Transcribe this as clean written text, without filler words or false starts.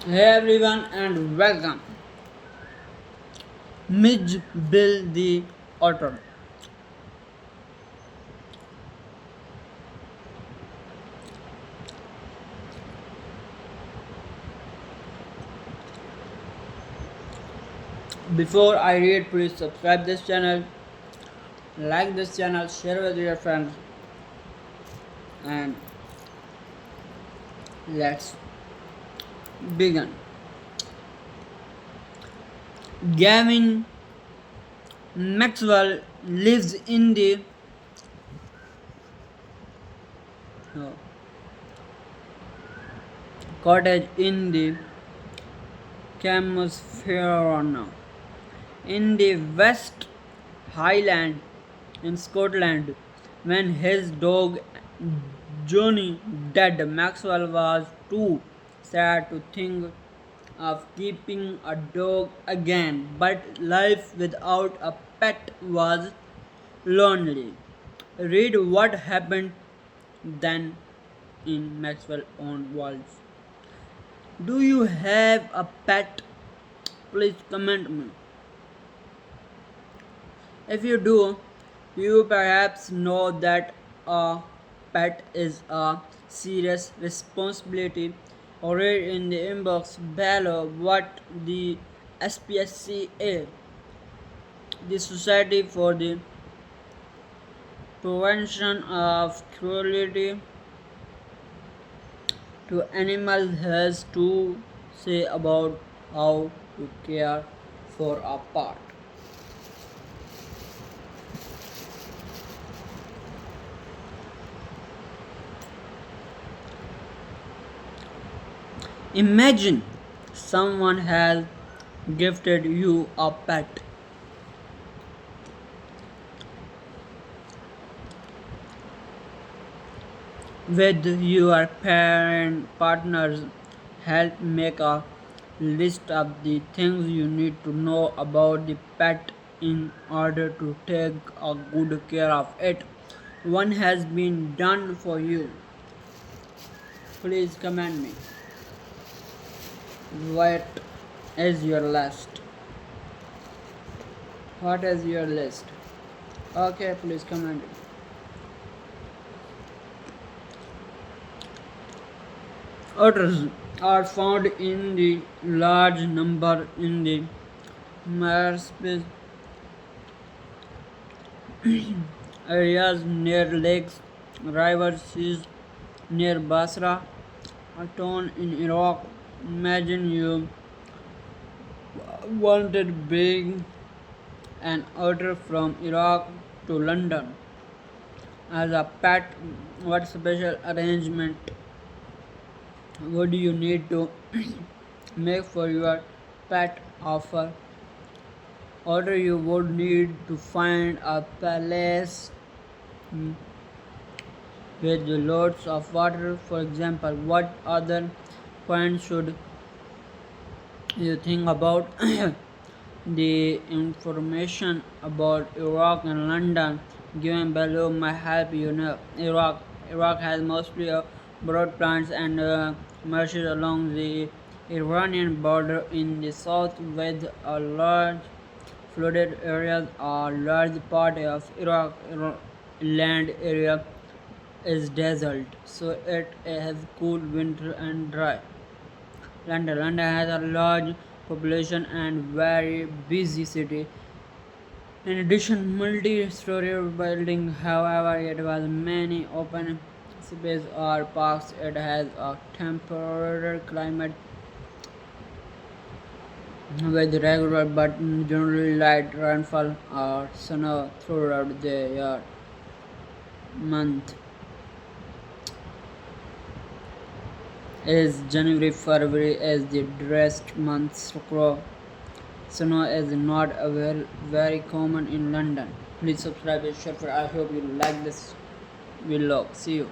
Hey everyone and welcome. Midge Bill the author. Before I read, please subscribe this channel, like this channel, share with your friends, and let's begin. Gavin Maxwell lives in the uh, cottage in the Camusferona in the West Highland in Scotland. When his dog Johnny died, Maxwell was too sad to think of keeping a dog again, but life without a pet was lonely. Read what happened then in Maxwell's own words. Do you have a pet? Please comment me. If you do, you perhaps know that a pet is a serious responsibility. Read in the inbox below what the SPSCA, the Society for the Prevention of Cruelty to Animals, has to say about how to care for a pet. Imagine someone has gifted you a pet with your parent partners. Help make a list of the things you need to know about the pet in order to take a good care of it. One has been done for you. Please comment me. What is your list? What is your list? Okay, please comment it. Otters are found in the large number in the marsh areas near lakes, rivers, seas, near Basra, a town in Iraq. Imagine you wanted bring an otter from Iraq to London as a pet. What special arrangement would you need to make for your pet offer? Or you would need to find a palace with lots of water, for example. What other points should you think about? The information about Iraq and London given below might help you know. Iraq has mostly broad plains and marshes along the Iranian border in the south, with a large flooded areas. A large part of Iraq land area is desert, so it has cool winter and dry. London has a large population and very busy city. In addition, multi-story building, however, it has many open space or parks. It has a temperate climate with regular but generally light rainfall or snow throughout the year. Month is January. February is the driest month. Snow is not a very common in London. Please subscribe and share. I hope you like this vlog. See you.